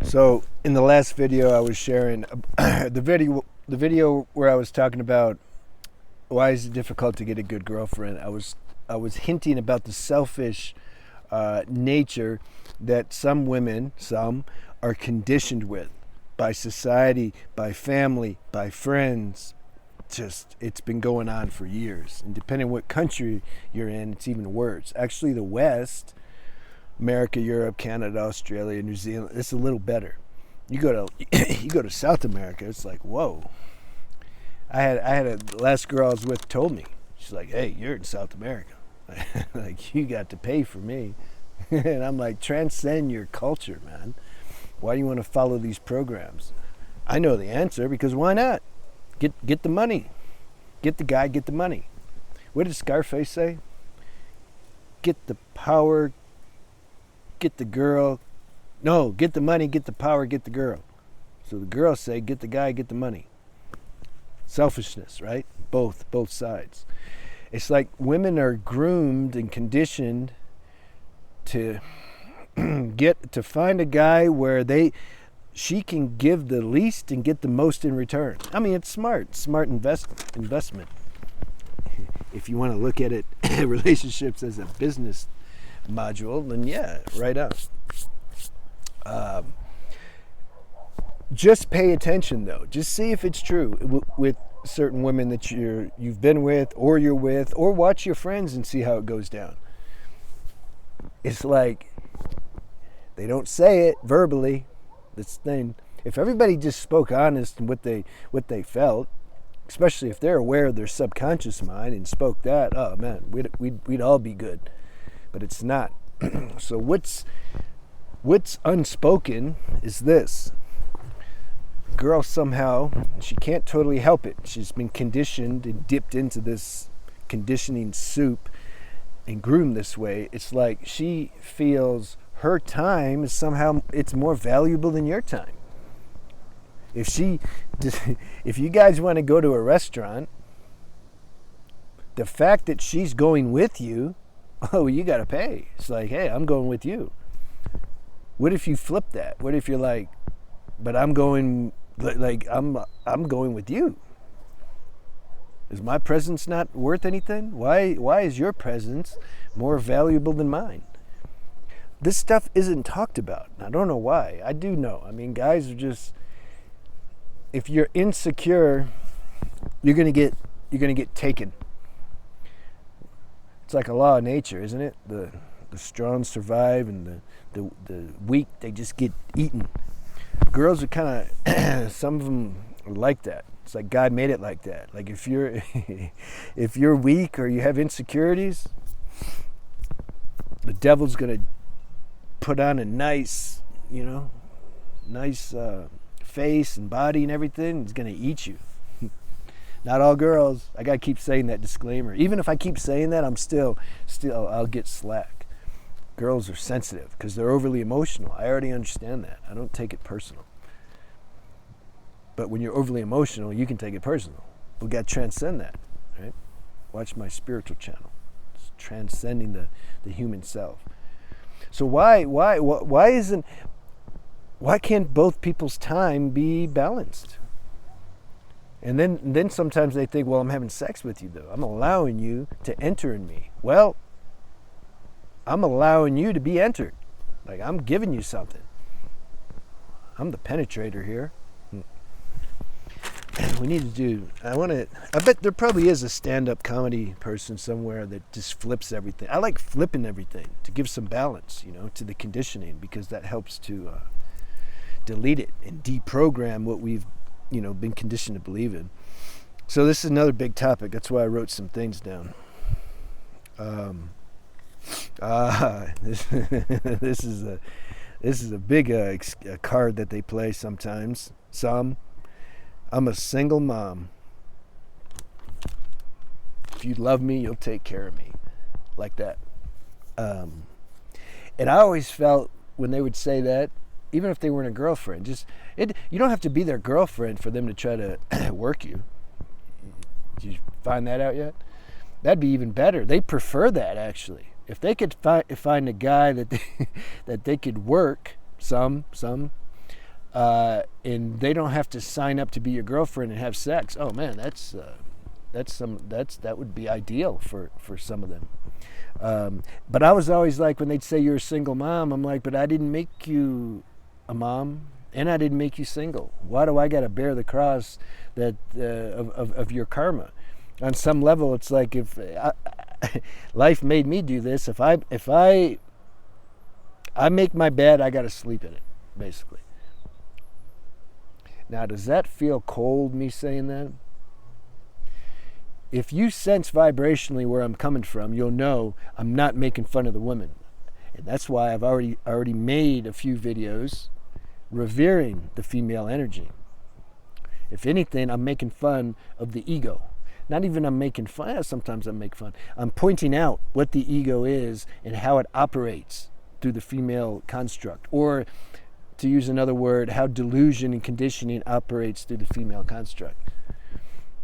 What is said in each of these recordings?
So in the last video, I was sharing the video where I was talking about why is it difficult to get a good girlfriend. I was hinting about the selfish nature that some women, are conditioned with by society, by family, by friends. Just it's been going on for years, and depending on what country you're in, it's even worse. Actually, the West, America, Europe, Canada, Australia, New Zealand, it's a little better. You go to South America, it's like, whoa. I had a last girl I was with told me, she's like, hey, you're in South America. Like, you got to pay for me. And I'm like, transcend your culture, man. Why do you want to follow these programs? I know the answer, because why not? Get the money. Get the guy, get the money. What did Scarface say? Get the power, get the girl. No, get the money, get the power, get the girl. So the girls say, get the guy, get the money. Selfishness, right? Both sides. It's like women are groomed and conditioned to find a guy where she can give the least and get the most in return. I mean, it's smart investment. If you want to look at it, relationships as a business module, then yeah, right on. Just pay attention, though. Just see if it's true with certain women that you've been with, or you're with, or watch your friends and see how it goes down. It's like they don't say it verbally. This thing. If everybody just spoke honest and what they felt, especially if they're aware of their subconscious mind and spoke that, oh man, we'd all be good. But it's not. So what's unspoken is this. Girl somehow, she can't totally help it. She's been conditioned and dipped into this conditioning soup and groomed this way. It's like she feels her time is somehow, it's more valuable than your time. If you guys want to go to a restaurant, the fact that she's going with you, oh, you got to pay. It's like, hey, I'm going with you. What if you flip that? What if you're like, but I'm going, like I'm going with you. Is my presence not worth anything? Why is your presence more valuable than mine? This stuff isn't talked about. I don't know why. I do know. I mean, guys are just, if you're insecure, you're gonna get taken. It's like a law of nature, isn't it? The strong survive, and the weak, they just get eaten. Girls are kind of, some of them are like that. It's like God made it like that. Like if you're weak or you have insecurities, the devil's gonna put on a nice face and body and everything. He's gonna eat you. Not all girls. I gotta keep saying that disclaimer. Even if I keep saying that, I'm still I'll get slack. Girls are sensitive because they're overly emotional. I already understand that. I don't take it personal. But when you're overly emotional, you can take it personal. We got to transcend that, right? Watch my spiritual channel. It's transcending the human self. So why can't both people's time be balanced? And then sometimes they think, well, I'm having sex with you though. I'm allowing you to enter in me. Well, I'm allowing you to be entered. Like, I'm giving you something. I'm the penetrator here. We need to do, I bet there probably is a stand-up comedy person somewhere that just flips everything. I like flipping everything to give some balance, to the conditioning, because that helps to delete it and deprogram what we've, been conditioned to believe in. So this is another big topic. That's why I wrote some things down. This is a big card that they play sometimes. I'm a single mom. If you love me, you'll take care of me. Like that. And I always felt when they would say that, even if they weren't a girlfriend, you don't have to be their girlfriend for them to try to work you. Did you find that out yet? That'd be even better. They prefer that, actually. If they could find a guy that they could work, some, and they don't have to sign up to be your girlfriend and have sex. Oh man, that would be ideal for some of them. But I was always like, when they'd say you're a single mom, I'm like, but I didn't make you a mom, and I didn't make you single. Why do I got to bear the cross that of your karma? On some level, it's like, if life made me do this, if I make my bed, I got to sleep in it, basically. Now, does that feel cold, me saying that? If you sense vibrationally where I'm coming from, you'll know I'm not making fun of the women. And that's why I've already made a few videos revering the female energy. If anything, I'm making fun of the ego. Not even I'm making fun, sometimes I make fun. I'm pointing out what the ego is and how it operates through the female construct. Or, to use another word, how delusion and conditioning operates through the female construct.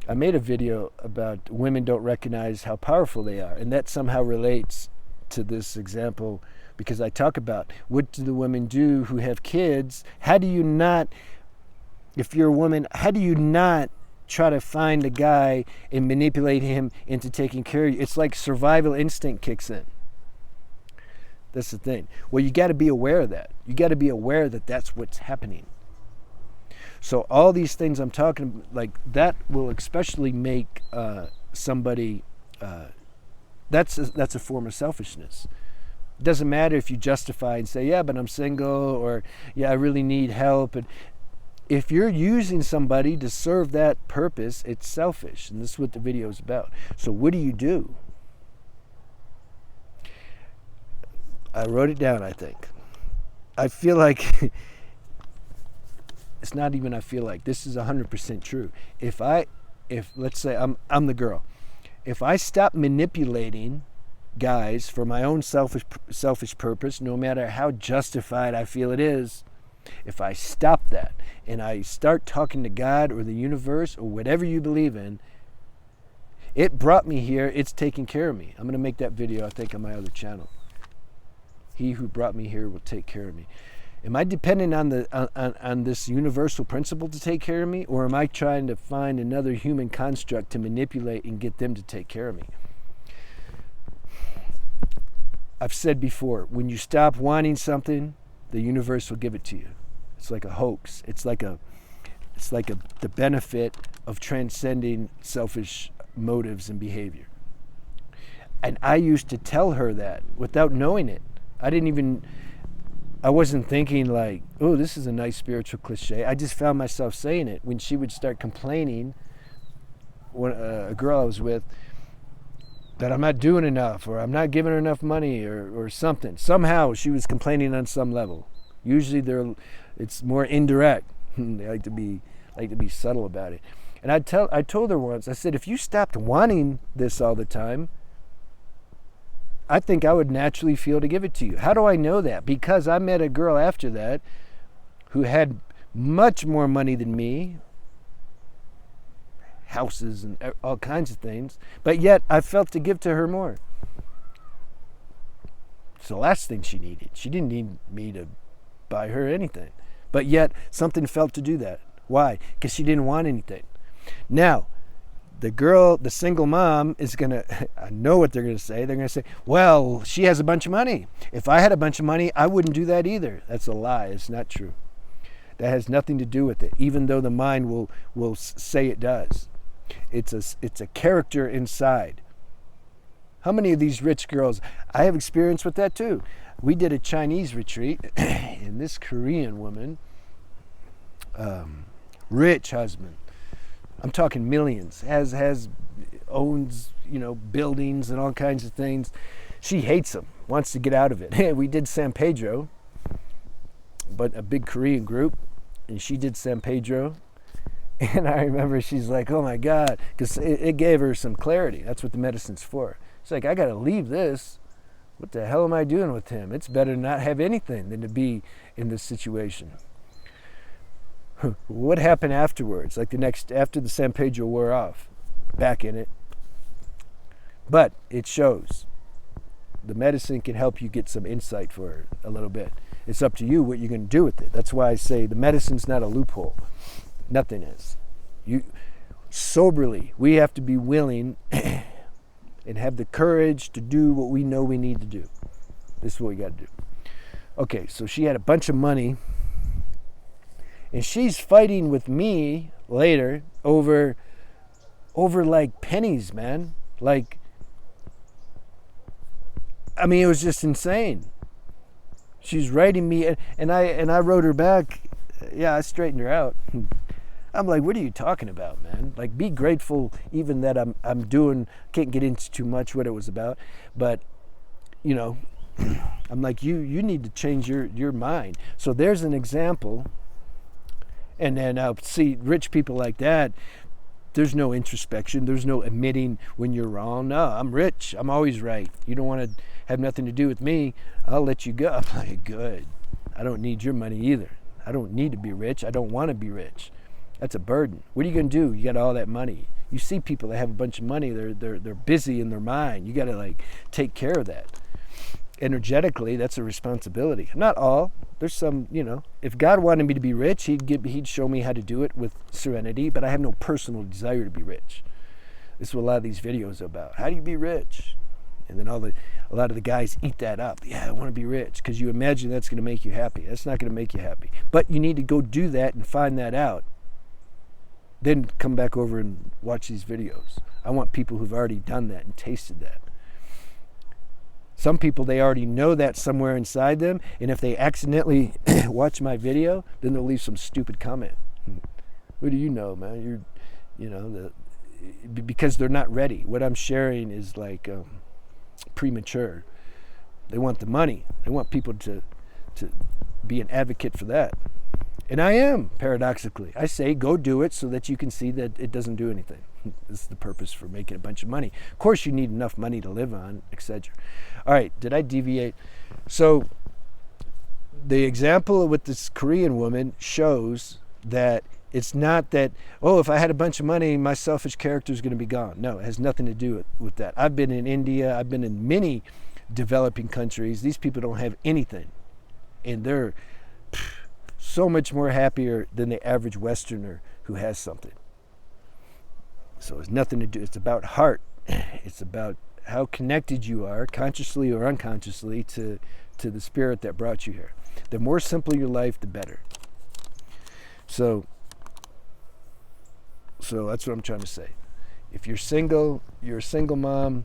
I made a video about women don't recognize how powerful they are, and that somehow relates to this example, because I talk about, what do the women do who have kids? How do you not, if you're a woman, how do you not try to find a guy and manipulate him into taking care of you? It's like survival instinct kicks in. That's the thing. Well, you got to be aware of that. You got to be aware that that's what's happening. So all these things I'm talking, like, that will especially make somebody, that's a form of selfishness. It doesn't matter if you justify and say, yeah, but I'm single, or yeah, I really need help. And if you're using somebody to serve that purpose, it's selfish. And this is what the video is about. So what do? I wrote it down, I think. I feel like it's not even I feel like, this is 100% true. If let's say I'm the girl, if I stop manipulating guys for my own selfish purpose, no matter how justified I feel it is, if I stop that and I start talking to God or the universe or whatever you believe in, it brought me here, it's taking care of me. I'm going to make that video, I think, on my other channel. He who brought me here will take care of me. Am I dependent on this universal principle to take care of me, or am I trying to find another human construct to manipulate and get them to take care of me? I've said before, when you stop wanting something, the universe will give it to you. It's like a hoax. It's like the benefit of transcending selfish motives and behavior. And I used to tell her that without knowing it. I wasn't thinking like, oh, this is a nice spiritual cliche. I just found myself saying it when she would start complaining, when a girl I was with, that I'm not doing enough, or I'm not giving her enough money, or something. Somehow she was complaining on some level. Usually it's more indirect. They like to be subtle about it. And I told her once, I said, if you stopped wanting this all the time, I think I would naturally feel to give it to you. How do I know that? Because I met a girl after that who had much more money than me, houses and all kinds of things, but yet I felt to give to her more. It's the last thing she needed. She didn't need me to buy her anything, but yet something felt to do that. Why? Because she didn't want anything. Now, the girl, the single mom, is going to, I know what they're going to say. They're going to say, well, she has a bunch of money. If I had a bunch of money, I wouldn't do that either. That's a lie. It's not true. That has nothing to do with it, even though the mind will say it does. It's a character inside. How many of these rich girls, I have experience with that too. We did a Chinese retreat, and this Korean woman, rich husband, I'm talking millions, owns, buildings and all kinds of things. She hates them, wants to get out of it. We did San Pedro, but a big Korean group, and she did San Pedro. And I remember she's like, oh my God, because it gave her some clarity. That's what the medicine's for. It's like, I got to leave this. What the hell am I doing with him? It's better to not have anything than to be in this situation. What happened afterwards? Like after the San Pedro wore off, back in it. But it shows. The medicine can help you get some insight for a little bit. It's up to you what you're going to do with it. That's why I say the medicine's not a loophole. Nothing is. Soberly, we have to be willing and have the courage to do what we know we need to do. This is what we got to do. Okay, so she had a bunch of money, and she's fighting with me later over like pennies, man. Like, I mean, it was just insane. She's writing me, and I wrote her back. Yeah, I straightened her out. I'm like, what are you talking about, man? Like, be grateful even that I'm doing, can't get into too much what it was about, but, you know, I'm like, you need to change your mind. So there's an example. And then I'll see rich people like that, there's no introspection, there's no admitting when you're wrong. No, I'm rich, I'm always right. You don't want to have nothing to do with me, I'll let you go. I'm like, good. I don't need your money either. I don't need to be rich. I don't want to be rich. That's a burden. What are you going to do? You got all that money. You see people that have a bunch of money, they're busy in their mind. You got to like take care of that. Energetically, that's a responsibility. Not all. There's some, you know, if God wanted me to be rich, he'd show me how to do it with serenity, but I have no personal desire to be rich. This is what a lot of these videos are about. How do you be rich? And then a lot of the guys eat that up. Yeah, I want to be rich, because you imagine that's going to make you happy. That's not going to make you happy. But you need to go do that and find that out. Then come back over and watch these videos. I want people who've already done that and tasted that. Some people, they already know that somewhere inside them, and if they accidentally watch my video, then they'll leave some stupid comment. What do you know, man? Because they're not ready. What I'm sharing is like premature. They want the money. They want people to be an advocate for that. And I am, paradoxically. I say, go do it so that you can see that it doesn't do anything. This is the purpose for making a bunch of money. Of course, you need enough money to live on, etc. All right, did I deviate? So the example with this Korean woman shows that it's not that, oh, if I had a bunch of money, my selfish character is going to be gone. No, it has nothing to do with that. I've been in India. I've been in many developing countries. These people don't have anything. And they're so much more happier than the average Westerner who has something. So it's nothing to do. It's about heart. It's about how connected you are, consciously or unconsciously, to the spirit that brought you here. The more simple your life, the better. So that's what I'm trying to say. If you're single, you're a single mom,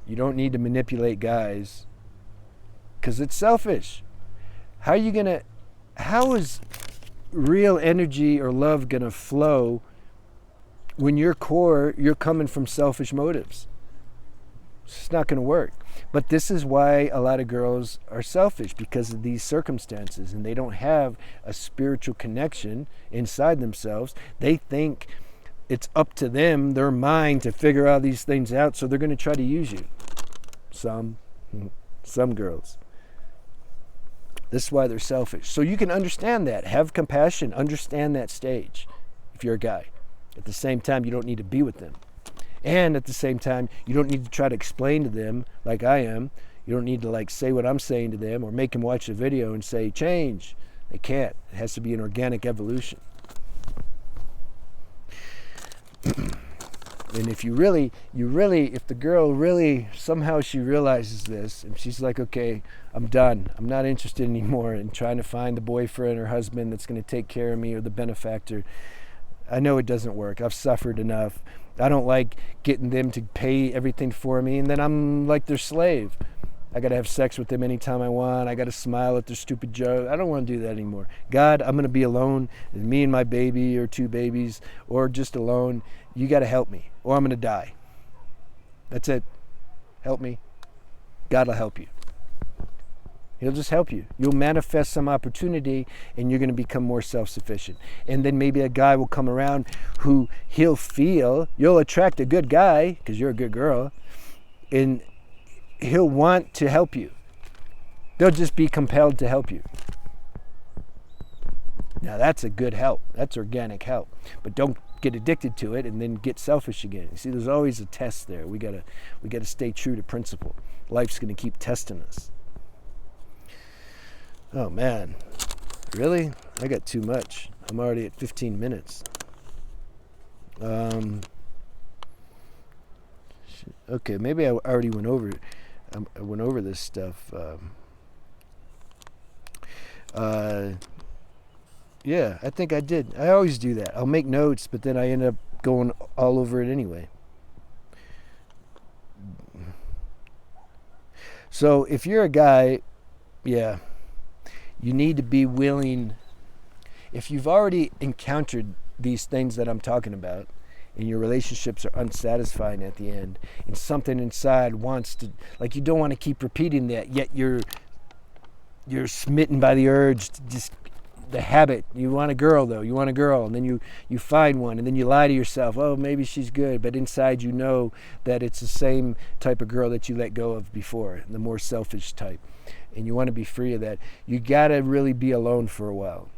you don't need to manipulate guys, because it's selfish. How is real energy or love going to flow when your core, you're coming from selfish motives? It's not going to work. But this is why a lot of girls are selfish, because of these circumstances, and they don't have a spiritual connection inside themselves. They think it's up to them, their mind, to figure all these things out, so they're going to try to use you. Some girls. This is why they're selfish. So you can understand that. Have compassion. Understand that stage if you're a guy. At the same time, you don't need to be with them. And at the same time, you don't need to try to explain to them like I am. You don't need to like say what I'm saying to them or make them watch the video and say, change. They can't. It has to be an organic evolution. And if if the girl really, somehow she realizes this and she's like, okay, I'm done. I'm not interested anymore in trying to find the boyfriend or husband that's going to take care of me or the benefactor. I know it doesn't work. I've suffered enough. I don't like getting them to pay everything for me, and then I'm like their slave. I got to have sex with them anytime I want. I got to smile at their stupid joke. I don't want to do that anymore. God, I'm going to be alone, me and my baby or two babies, or just alone. You got to help me, or I'm going to die. That's it. Help me. God will help you. He'll just help you. You'll manifest some opportunity, and you're going to become more self-sufficient. And then maybe a guy will come around who you'll attract a good guy, because you're a good girl, and he'll want to help you. They'll just be compelled to help you. Now that's a good help. That's organic help. But don't get addicted to it and then get selfish again. You see, there's always a test there. We gotta stay true to principle. Life's going to keep testing us. Oh man, really? I got too much. I'm already at 15 minutes. Okay, maybe I already went over it. I went over this stuff. Yeah, I think I did. I always do that. I'll make notes, but then I end up going all over it anyway. So if you're a guy, yeah, you need to be willing. If you've already encountered these things that I'm talking about, and your relationships are unsatisfying at the end, and something inside wants to, like, you don't want to keep repeating that, yet you're smitten by the urge to just, the habit. You want a girl though, you want a girl, and then you find one, and then you lie to yourself, oh, maybe she's good, but inside you know that it's the same type of girl that you let go of before, the more selfish type, and you want to be free of that. You gotta really be alone for a while.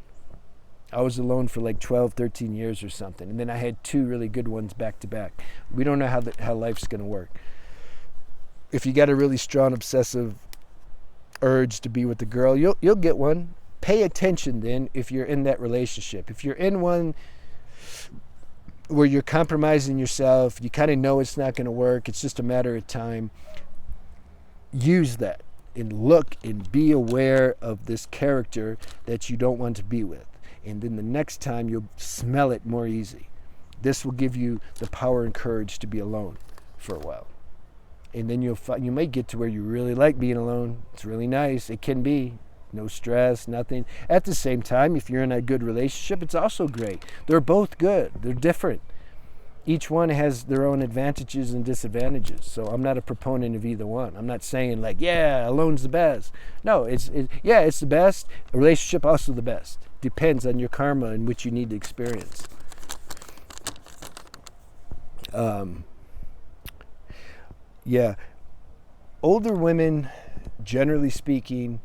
I was alone for like 12, 13 years or something, and then I had 2 really good ones back to back. We don't know how life's gonna work. If you got a really strong obsessive urge to be with the girl, you'll get one. Pay attention then if you're in that relationship. If you're in one where you're compromising yourself, you kind of know it's not going to work, it's just a matter of time, use that and look and be aware of this character that you don't want to be with. And then the next time you'll smell it more easy. This will give you the power and courage to be alone for a while. And then you may get to where you really like being alone. It's really nice. It can be. No stress, nothing. At the same time, if you're in a good relationship, it's also great. They're both good. They're different. Each one has their own advantages and disadvantages. So I'm not a proponent of either one. I'm not saying like, yeah, alone's the best. No, it's the best. A relationship also the best. Depends on your karma and which you need to experience. Yeah, older women, generally speaking,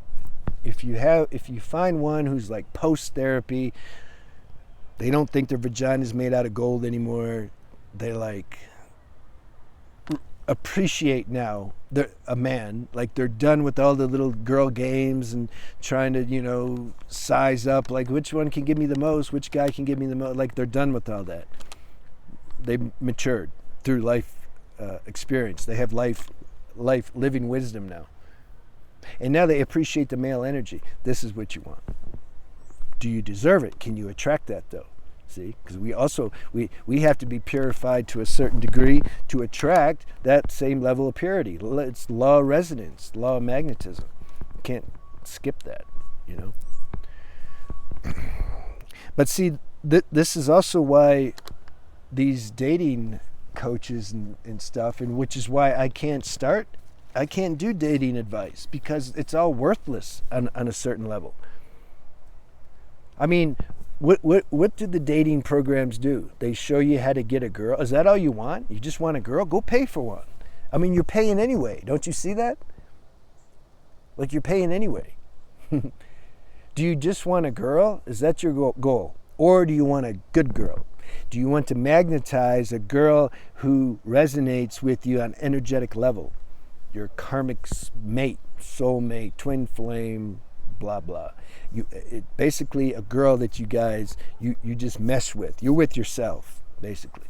if you find one who's like post therapy, they don't think their vagina is made out of gold anymore. They like appreciate now a man, like they're done with all the little girl games and trying to size up, like which one can give me the most, which guy can give me the most. Like they're done with all that. They matured through life experience. They have life living wisdom now. And now they appreciate the male energy. This is what you want. Do you deserve it? Can you attract that though? See, because we have to be purified to a certain degree to attract that same level of purity. It's law of resonance, law of magnetism. You can't skip that, But see, this is also why these dating coaches and stuff, and which is why I can't do dating advice, because it's all worthless on a certain level. I mean, what do the dating programs do? They show you how to get a girl. Is that all you want? You just want a girl? Go pay for one. I mean, you're paying anyway. Don't you see that? Like, you're paying anyway. Do you just want a girl? Is that your goal? Or do you want a good girl? Do you want to magnetize a girl who resonates with you on an energetic level? Your karmic mate, soulmate, twin flame, blah, blah. Basically a girl that you guys, you just mesh with. You're with yourself, basically.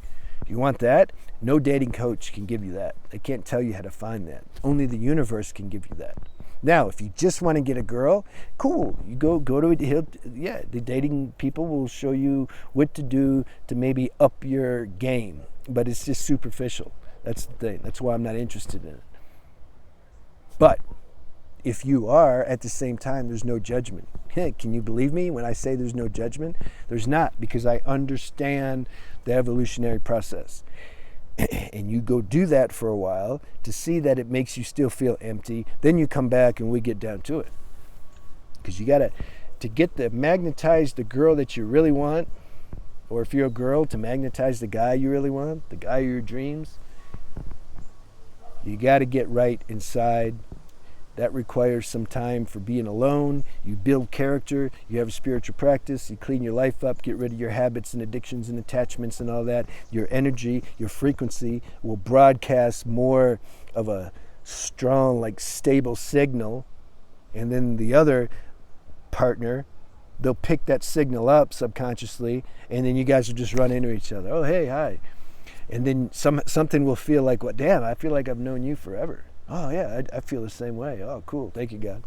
You want that? No dating coach can give you that. They can't tell you how to find that. Only the universe can give you that. Now, if you just want to get a girl, cool. You go to the dating people will show you what to do to maybe up your game. But it's just superficial. That's the thing. That's why I'm not interested in it. But if you are, at the same time, there's no judgment. Can you believe me when I say there's no judgment? There's not, because I understand the evolutionary process. And you go do that for a while to see that it makes you still feel empty. Then you come back and we get down to it. Because you got to magnetize the girl that you really want, or if you're a girl, to magnetize the guy you really want, the guy of your dreams. You got to get right inside. That requires some time for being alone. You build character. You have a spiritual practice. You clean your life up. Get rid of your habits and addictions and attachments and all that. Your energy, your frequency will broadcast more of a strong, like stable signal. And then the other partner, they'll pick that signal up subconsciously, and then you guys will just run into each other. Oh, hey, hi. And then something will feel like, what? Damn, I feel like I've known you forever. Oh, yeah, I feel the same way. Oh, cool. Thank you, God.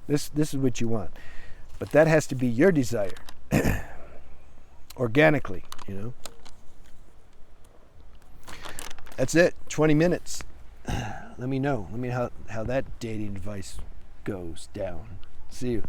This is what you want. But that has to be your desire. Organically, you know. That's it. 20 minutes. Let me know. Let me know how that dating advice goes down. See you.